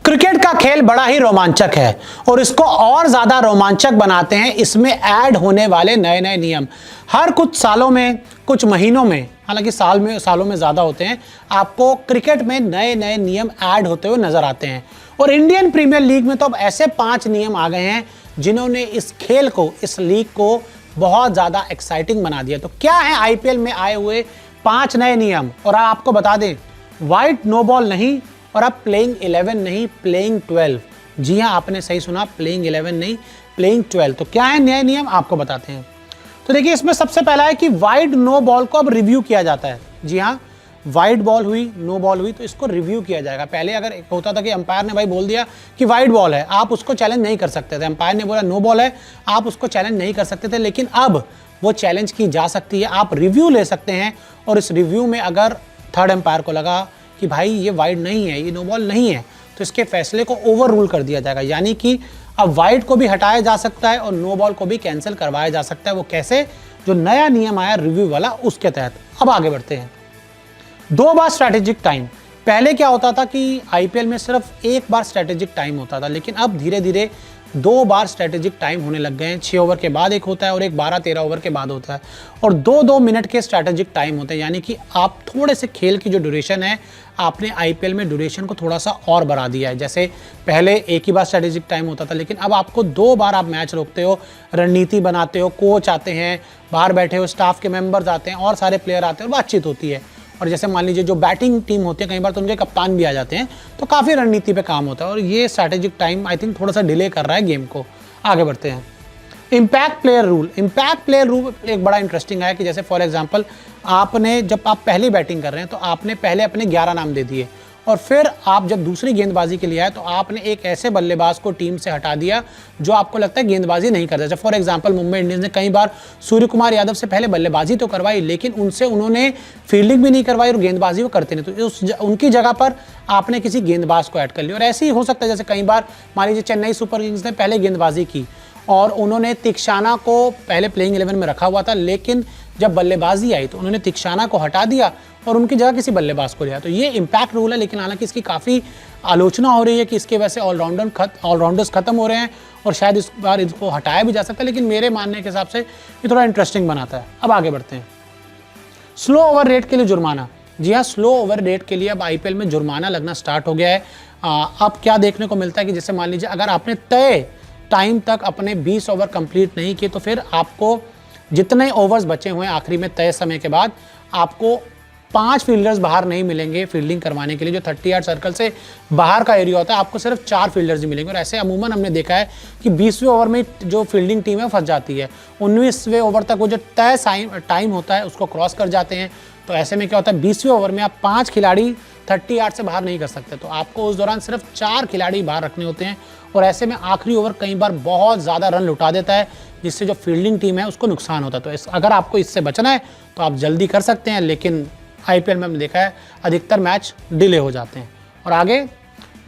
Cricket का खेल बड़ा ही रोमांचक है और इसको और ज्यादा रोमांचक बनाते हैं इसमें ऐड होने वाले नए नए नियम। हर कुछ सालों में, कुछ महीनों में, हालांकि सालों में ज्यादा होते हैं, आपको क्रिकेट में नए नए नियम ऐड होते हुए नजर आते हैं। और इंडियन प्रीमियर लीग में तो अब ऐसे 5 नियम आ गए हैं जिन्होंने इस खेल को, इस लीग को बहुत ज्यादा एक्साइटिंग बना दिया। तो क्या है आईपीएल में आए हुए 5 नए नियम? और आपको बता दें, वाइड नो बॉल नहीं, और अब प्लेइंग 11 नहीं, प्लेइंग 12। जी हाँ, आपने सही सुना, प्लेइंग 11 नहीं, प्लेइंग 12। तो क्या है नए नियम, आपको बताते हैं। तो देखिए, इसमें सबसे पहला है कि वाइड नो बॉल को अब रिव्यू किया जाता है। जी हाँ, वाइड बॉल हुई, नो बॉल हुई, तो इसको रिव्यू किया जाएगा। पहले अगर होता था कि अंपायर ने भाई बोल दिया कि वाइड बॉल है, आप उसको चैलेंज नहीं कर सकते थे। अंपायर ने बोला नो बॉल है, आप उसको चैलेंज नहीं कर सकते थे। लेकिन अब वो चैलेंज की जा सकती है, आप रिव्यू ले सकते हैं। और इस रिव्यू में अगर थर्ड अंपायर को लगा कि भाई ये वाइड नहीं है, ये नो बॉल नहीं है, तो इसके फैसले को ओवर रूल कर दिया जाएगा। यानी कि अब वाइड को भी हटाया जा सकता है और नो बॉल को भी कैंसिल करवाया जा सकता है। वो कैसे? जो नया नियम आया रिव्यू वाला, उसके तहत। अब आगे बढ़ते हैं। 2 बार स्ट्रैटेजिक टाइम। पहले क्या होता था कि आईपीएल में सिर्फ 1 बार स्ट्रैटेजिक टाइम होता था, लेकिन अब धीरे धीरे 2 बार स्ट्रैटेजिक टाइम होने लग गए हैं। 6 ओवर के बाद एक होता है और एक 12-13 ओवर के बाद होता है, और 2-2 मिनट के स्ट्रैटेजिक टाइम होते हैं। यानी कि आप थोड़े से खेल की जो ड्यूरेशन है, आपने आईपीएल में ड्यूरेशन को थोड़ा सा और बढ़ा दिया है। जैसे पहले एक ही बार स्ट्रैटेजिक टाइम होता था, लेकिन अब आपको 2 बार आप मैच रोकते हो, रणनीति बनाते हो, कोच आते हैं, बाहर बैठे हो स्टाफ के मेंबर्स आते हैं और सारे प्लेयर आते हैं और बातचीत होती है। और जैसे मान लीजिए जो बैटिंग टीम होती है, कई बार तो उनके कप्तान भी आ जाते हैं, तो काफ़ी रणनीति पे काम होता है। और ये स्ट्रैटेजिक टाइम आई थिंक थोड़ा सा डिले कर रहा है गेम को। आगे बढ़ते हैं। Impact player rule. Impact player rule एक बड़ा इंटरेस्टिंग है कि जैसे फॉर एग्जांपल, आपने जब आप पहली बैटिंग कर रहे हैं तो आपने पहले अपने 11 नाम दे दिए, और फिर आप जब दूसरी गेंदबाजी के लिए आए तो आपने एक ऐसे बल्लेबाज को टीम से हटा दिया जो आपको लगता है गेंदबाजी नहीं करता। जैसे फॉर एग्जांपल, मुंबई इंडियंस ने कई बार सूर्य कुमार यादव से पहले बल्लेबाजी तो करवाई, लेकिन उनसे उन्होंने फील्डिंग भी नहीं करवाई और गेंदबाजी वो करते नहीं, तो उनकी जगह पर आपने किसी गेंदबाज को ऐड कर लिया। और ऐसे ही हो सकता है, जैसे कई बार मान लीजिए चेन्नई सुपर किंग्स ने पहले गेंदबाजी की और उन्होंने तिक्षाना को पहले प्लेइंग 11 में रखा हुआ था, लेकिन जब बल्लेबाजी आई तो उन्होंने तिक्षाना को हटा दिया और उनकी जगह किसी बल्लेबाज को लिया। तो ये इम्पैक्ट रूल है, लेकिन हालांकि इसकी काफ़ी आलोचना हो रही है कि इसके वैसे ऑलराउंडर्स खत्म हो रहे हैं और शायद इस बार इसको हटाया भी जा सकता है, लेकिन मेरे मानने के हिसाब से ये थोड़ा इंटरेस्टिंग बनाता है। अब आगे बढ़ते हैं। स्लो ओवर रेट के लिए जुर्माना। जी हाँ, स्लो ओवर रेट के लिए अब आईपीएल में जुर्माना लगना स्टार्ट हो गया है। अब क्या देखने को मिलता है कि जैसे मान लीजिए अगर आपने तय टाइम तक अपने 20 ओवर कंप्लीट नहीं किए, तो फिर आपको जितने ओवर्स बचे हुए हैं आखिरी में तय समय के बाद, आपको 5 फील्डर्स बाहर नहीं मिलेंगे फील्डिंग करवाने के लिए। जो 30 यार्ड सर्कल से बाहर का एरिया होता है, आपको सिर्फ 4 फील्डर्स ही मिलेंगे। और ऐसे अमूमन हमने देखा है कि 20वें ओवर में जो फील्डिंग टीम है फंस जाती है, 19वें ओवर तक वो जो तय टाइम होता है उसको क्रॉस कर जाते हैं। तो ऐसे में क्या होता है, 20वें ओवर में आप 5 खिलाड़ी 30 यार्ड से बाहर नहीं कर सकते, तो आपको उस दौरान सिर्फ 4 खिलाड़ी बाहर रखने होते हैं। और ऐसे में आखिरी ओवर कई बार बहुत ज़्यादा रन लुटा देता है, जिससे जो फील्डिंग टीम है उसको नुकसान होता है। तो अगर आपको इससे बचना है तो आप जल्दी कर सकते हैं, लेकिन आईपीएल में हमने देखा है अधिकतर मैच डिले हो जाते हैं। और आगे,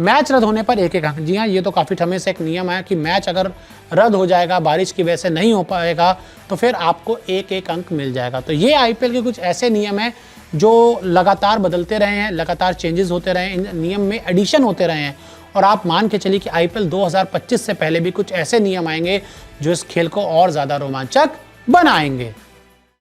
मैच रद्द होने पर 1-1 अंक। जी हाँ, ये तो काफ़ी समय से एक नियम है कि मैच अगर रद्द हो जाएगा, बारिश की वजह से नहीं हो पाएगा, तो फिर आपको 1-1 अंक मिल जाएगा। तो ये आईपीएल के कुछ ऐसे नियम हैं जो लगातार बदलते रहे हैं, लगातार चेंजेस होते रहे हैं, इन नियम में एडिशन होते रहे हैं। और आप मान के चलिए कि आईपीएल 2025 से पहले भी कुछ ऐसे नियम आएंगे जो इस खेल को और ज़्यादा रोमांचक बनाएंगे।